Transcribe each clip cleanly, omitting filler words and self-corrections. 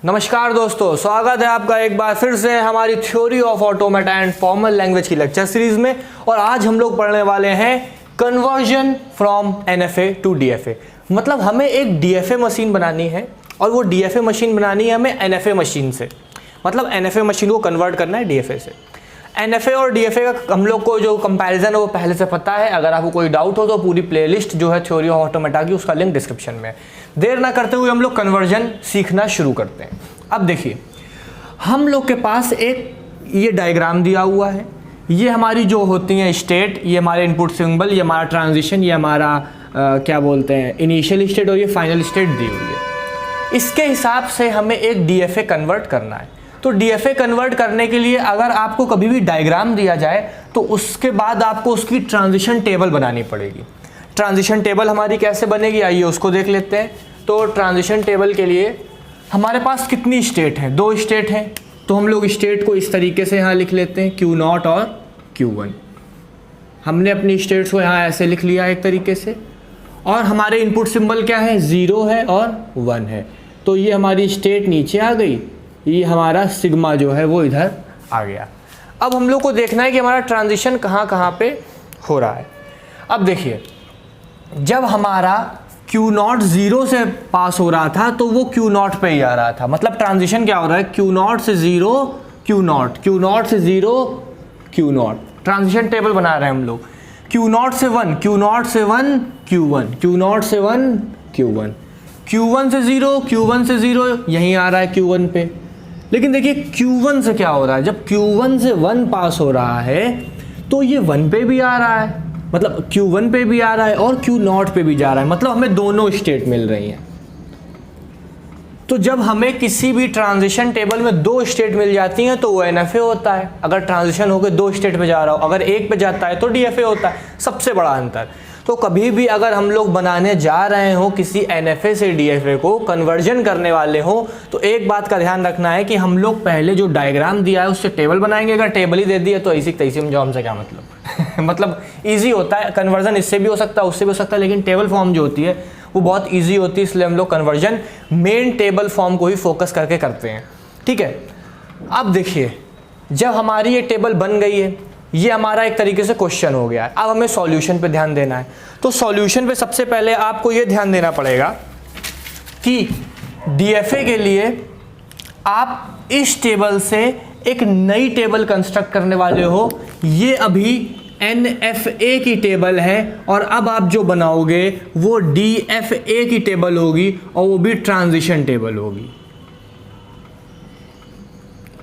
नमस्कार दोस्तों, स्वागत है आपका एक बार फिर से हमारी theory of automata and formal language की लेक्चर सीरीज में। और आज हम लोग पढ़ने वाले हैं conversion from NFA to DFA. मतलब हमें एक डीएफए मशीन बनानी है और वो डीएफए मशीन बनानी है हमें एनएफए मशीन से। मतलब एनएफए मशीन को कन्वर्ट करना है डीएफए से। एनएफए और डीएफए का हम लोग को जो कंपैरिजन है वो पहले से पता है। अगर आपको कोई डाउट हो तो पूरी प्लेलिस्ट जो है थ्योरी ऑफ ऑटोमेटा की, उसका लिंक डिस्क्रिप्शन में है। देर ना करते हुए हम लोग कन्वर्जन सीखना शुरू करते हैं। अब देखिए, हम लोग के पास एक ये डायग्राम दिया हुआ है। ये हमारी जो होती हैं स्टेट, ये हमारे इनपुट सिंबल, ये हमारा ट्रांजिशन, ये हमारा क्या बोलते हैं इनिशियल स्टेट, और ये फाइनल स्टेट दी हुई है। इसके हिसाब से हमें एक डीएफए कन्वर्ट करना है। तो डीएफए कन्वर्ट करने के लिए अगर आपको कभी भी डायग्राम दिया जाए तो उसके बाद आपको उसकी ट्रांजिशन टेबल बनानी पड़ेगी। ट्रांजिशन टेबल हमारी कैसे बनेगी, आइए उसको देख लेते हैं। तो ट्रांजिशन टेबल के लिए हमारे पास कितनी स्टेट हैं? 2 स्टेट हैं। तो हम लोग स्टेट को इस तरीके से यहाँ लिख लेते हैं, Q0 और Q1। हमने अपनी स्टेट्स को यहाँ ऐसे लिख लिया एक तरीके से। और हमारे इनपुट सिंबल क्या है? 0 है और 1 है। तो ये हमारी स्टेट नीचे आ गई, ये हमारा सिग्मा जो है वो इधर आ गया। अब हम लोग को देखना है कि हमारा ट्रांजिशन कहाँ कहाँ पे हो रहा है। अब देखिए, जब हमारा Q0 0 से पास हो रहा था तो वो Q0 पे ही आ रहा था। मतलब ट्रांजिशन क्या हो रहा है? Q0 से 0 Q0, Q0 से 0 Q0। ट्रांजिशन टेबल बना रहे हैं हम लोग। Q0 से 1, Q0 से 1 Q1, Q0 से 1 Q1, Q1 से 0, Q1 से 0 यहीं आ रहा है Q1 पे। लेकिन देखिए Q1 से क्या हो रहा है? जब Q1 से 1 पास हो रहा है तो ये 1 पे भी आ रहा है, मतलब Q1 पे भी आ रहा है और Q0 पे भी जा रहा है। मतलब हमें दोनों स्टेट मिल रही हैं। तो जब हमें किसी भी ट्रांजिशन टेबल में 2 स्टेट मिल जाती हैं तो वो एनएफए होता है। अगर ट्रांजिशन होकर 2 स्टेट पे जा रहा हो, अगर 1 पे जाता है तो डीएफए होता है। सबसे बड़ा अंतर। तो कभी भी अगर हम लोग बनाने जा रहे हो किसी एनएफए से डीएफए को कन्वर्जन करने वाले हो, तो एक बात का ध्यान रखना है कि हम लोग पहले जो डायग्राम दिया है उससे टेबल बनाएंगे। अगर टेबल ही दे दिया तो ऐसी तैसी में जो हमसे क्या मतलब मतलब ईजी होता है कन्वर्जन, इससे भी हो सकता है उससे भी हो सकता है, लेकिन टेबल फॉर्म जो होती है वो बहुत ईजी होती है। इसलिए हम लोग कन्वर्जन मेन टेबल फॉर्म को ही फोकस करके करते हैं। ठीक है, अब देखिए, जब हमारी ये टेबल बन गई है, ये हमारा एक तरीके से क्वेश्चन हो गया है। अब हमें सॉल्यूशन पे ध्यान देना है। तो सॉल्यूशन पे सबसे पहले आपको ये ध्यान देना पड़ेगा कि डीएफए के लिए आप इस टेबल से एक नई टेबल कंस्ट्रक्ट करने वाले हो। ये अभी एनएफए की टेबल है और अब आप जो बनाओगे वो डीएफए की टेबल होगी और वो भी ट्रांजिशन टेबल होगी।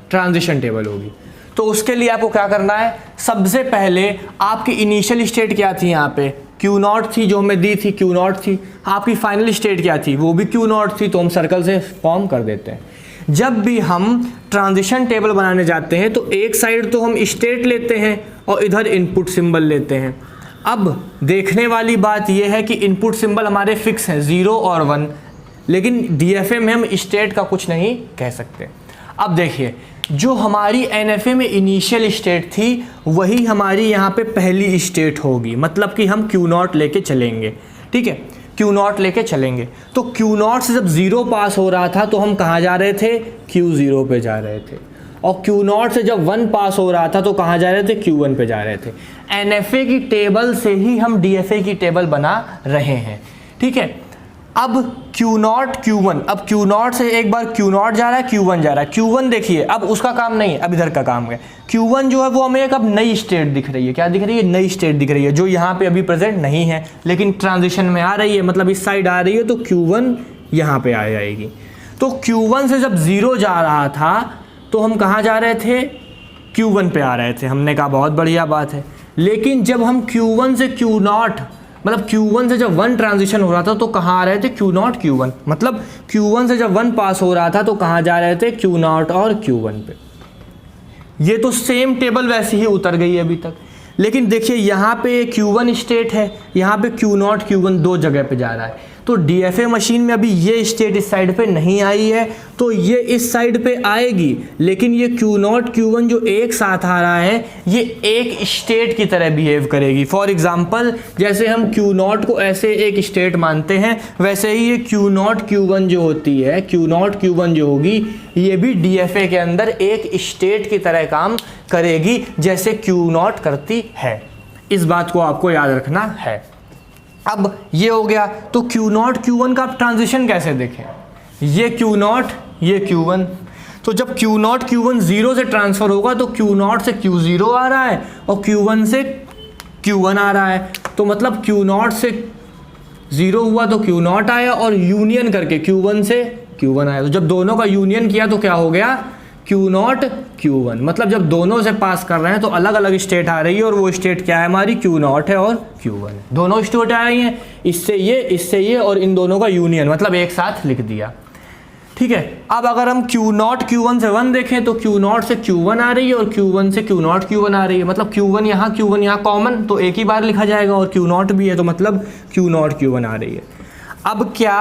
ट्रांजिशन टेबल होगी। तो उसके लिए आपको क्या करना है? सबसे पहले आपकी इनिशियल स्टेट क्या थी? यहाँ पे Q0 थी जो हमें दी थी, Q0 थी। आपकी फाइनल स्टेट क्या थी? वो भी Q0 थी। तो हम सर्कल से फॉर्म कर देते हैं। जब भी हम ट्रांजिशन टेबल बनाने जाते हैं तो एक साइड तो हम स्टेट लेते हैं और इधर इनपुट सिंबल लेते हैं। अब देखने वाली बात यह है कि इनपुट सिंबल हमारे फिक्स हैं 0 और 1, लेकिन डीएफए में हम स्टेट का कुछ नहीं कह सकते। अब देखिए, जो हमारी एनएफए में इनिशियल स्टेट थी वही हमारी यहाँ पे पहली स्टेट होगी। मतलब कि हम Q0 लेके चलेंगे। ठीक है, Q0 लेके चलेंगे। तो Q0 से जब 0 पास हो रहा था तो हम कहाँ जा रहे थे? Q0 पे जा रहे थे। और Q0 से जब 1 पास हो रहा था तो कहाँ जा रहे थे? Q1 पे जा रहे थे। एनएफए की टेबल से ही हम डीएफए की टेबल बना रहे हैं। ठीक है, अब Q0 Q1, अब Q0 से एक बार Q0 जा रहा है, Q1 जा रहा है। Q1 देखिए, अब उसका काम नहीं है, अब इधर का काम है। Q1 जो है वो हमें एक अब नई स्टेट दिख रही है। क्या दिख रही है? नई स्टेट दिख रही है, जो यहाँ पे अभी प्रेजेंट नहीं है लेकिन ट्रांजिशन में आ रही है। मतलब इस साइड आ रही है तो Q1 यहाँ पे आ जाएगी। तो Q1 से जब 0 जा रहा था तो हम कहाँ जा रहे थे? Q1 पे आ रहे थे। हमने कहा बहुत बढ़िया बात है। लेकिन जब हम Q1 से Q0, मतलब Q1 से जब 1 ट्रांजिशन हो रहा था तो कहाँ आ रहे थे? Q0 Q1। मतलब Q1 से जब 1 पास हो रहा था तो कहाँ जा रहे थे? Q0 और Q1 पे। ये तो सेम टेबल वैसी ही उतर गई है अभी तक। लेकिन देखिए, यहाँ पे Q1 स्टेट है, यहाँ पे Q0 Q1 दो जगह पे जा रहा है। तो DFA मशीन में अभी ये स्टेट इस साइड पे नहीं आई है, तो ये इस साइड पे आएगी, लेकिन ये Q0 Q1 जो एक साथ आ रहा है ये एक स्टेट की तरह बिहेव करेगी। फॉर एग्जांपल जैसे हम Q0 को ऐसे एक स्टेट मानते हैं, वैसे ही ये Q0 Q1 जो होती है, Q0 Q1 जो होगी ये भी DFA के अंदर एक स्टेट की तरह काम करेगी जैसे Q0 करती है। इस बात को आपको याद रखना है। अब ये हो गया, तो Q0 Q1 का आप ट्रांजिशन कैसे देखें, ये Q0 ये Q1, तो जब Q0 Q1 0 से ट्रांसफर होगा तो Q0 से Q0 आ रहा है और Q1 से Q1 आ रहा है, तो मतलब Q0 से 0 हुआ तो Q0 आया और यूनियन करके Q1 से Q1 आया, तो जब दोनों का यूनियन किया तो क्या हो गया Q0 Q1। मतलब जब दोनों से पास कर रहे हैं तो अलग अलग स्टेट आ रही है और वो स्टेट क्या है हमारी Q0 है और Q1 है, दोनों स्टेट आ रही हैं, इससे ये और इन दोनों का यूनियन, मतलब एक साथ लिख दिया। ठीक है, अब अगर हम Q0 Q1 से 1 देखें तो Q0 से Q1 आ रही है और Q1 से Q0 Q1 आ रही है, मतलब Q1 यहाँ कॉमन तो एक ही बार लिखा जाएगा और Q0 भी है तो मतलब Q0 Q1 आ रही है। अब क्या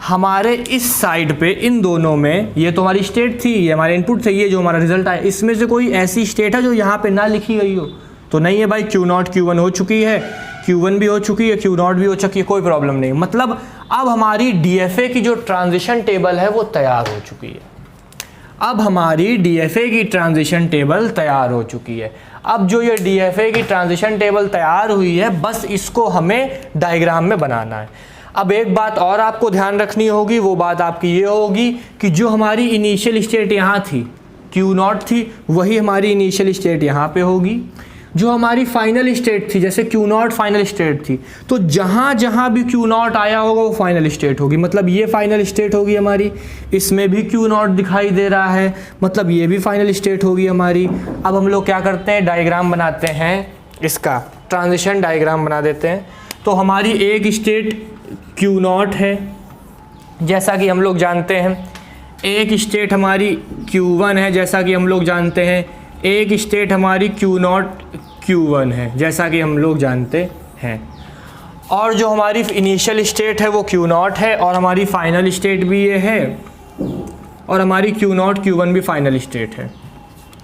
हमारे इस साइड पे इन दोनों में, ये तो हमारी स्टेट थी, ये हमारे इनपुट थे, ये जो हमारा रिजल्ट आया, इसमें से कोई ऐसी स्टेट है जो यहाँ पे ना लिखी गई हो? तो नहीं है भाई, Q0 Q1 हो चुकी है, Q1 भी हो चुकी है, Q0 भी हो चुकी है, कोई प्रॉब्लम नहीं। मतलब अब हमारी DFA की जो ट्रांजिशन टेबल है वो तैयार हो चुकी है। अब हमारी DFA की ट्रांजिशन टेबल तैयार हो चुकी है। अब जो ये DFA की ट्रांजिशन टेबल तैयार हुई है, बस इसको हमें डायग्राम में बनाना है। अब एक बात और आपको ध्यान रखनी होगी, वो बात आपकी ये होगी कि जो हमारी इनिशियल स्टेट यहाँ थी Q0 थी, वही हमारी इनिशियल स्टेट यहाँ पे होगी। जो हमारी फाइनल स्टेट थी, जैसे Q0 फाइनल स्टेट थी, तो जहाँ जहाँ भी Q0 आया होगा वो फाइनल स्टेट होगी, मतलब ये फाइनल स्टेट होगी हमारी। इसमें भी Q0 दिखाई दे रहा है, मतलब ये भी फाइनल स्टेट होगी हमारी। अब हम लोग क्या करते हैं, डायग्राम बनाते हैं, इसका ट्रांजिशन डायग्राम बना देते हैं। तो हमारी एक स्टेट Q0 है, जैसा कि हम लोग जानते हैं, एक स्टेट हमारी Q1 है, जैसा कि हम लोग जानते हैं, एक स्टेट हमारी Q0 Q1 है, जैसा कि हम लोग जानते हैं, और जो हमारी इनिशियल स्टेट है वो Q0 है और हमारी फाइनल स्टेट भी ये है, और हमारी Q0 Q1 भी फाइनल स्टेट है,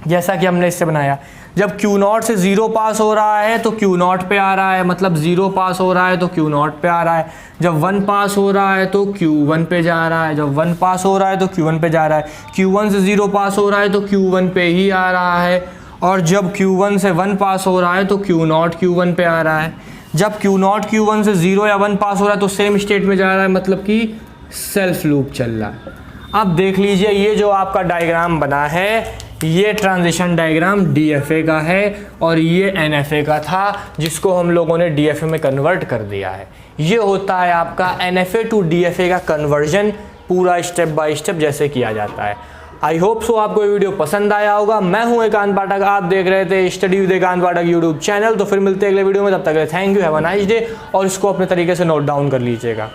जैसा कि हमने इससे बनाया। जब Q0 से 0 पास हो रहा है तो Q0 पे आ रहा है, मतलब 0 पास हो रहा है तो Q0 पे आ रहा है। जब 1 पास हो रहा है तो Q1 पे जा रहा है, जब 1 पास हो रहा है तो Q1 पे जा रहा है। Q1 से 0 पास हो रहा है तो Q1 पे ही आ रहा है, और जब Q1 से 1 पास हो रहा है तो Q0 Q1 पे आ रहा है। जब Q0 Q1 से 0 या 1 पास हो रहा है तो सेम स्टेट में जा रहा है, मतलब कि सेल्फ लूप चल रहा है। अब देख लीजिए, ये जो आपका डायग्राम बना है ये ट्रांजिशन डायग्राम DFA का है और ये NFA का था, जिसको हम लोगों ने DFA में कन्वर्ट कर दिया है। ये होता है आपका NFA टू DFA का कन्वर्जन, पूरा स्टेप बाय स्टेप जैसे किया जाता है। आई होप सो आपको ये वीडियो पसंद आया होगा। मैं हूं एकांत पाठक, आप देख रहे थे स्टडी विद एकांत पाठक यूट्यूब चैनल। तो फिर मिलते हैं अगले वीडियो में, तब तक thank you, have a nice day, और इसको अपने तरीके से नोट डाउन कर लीजिएगा।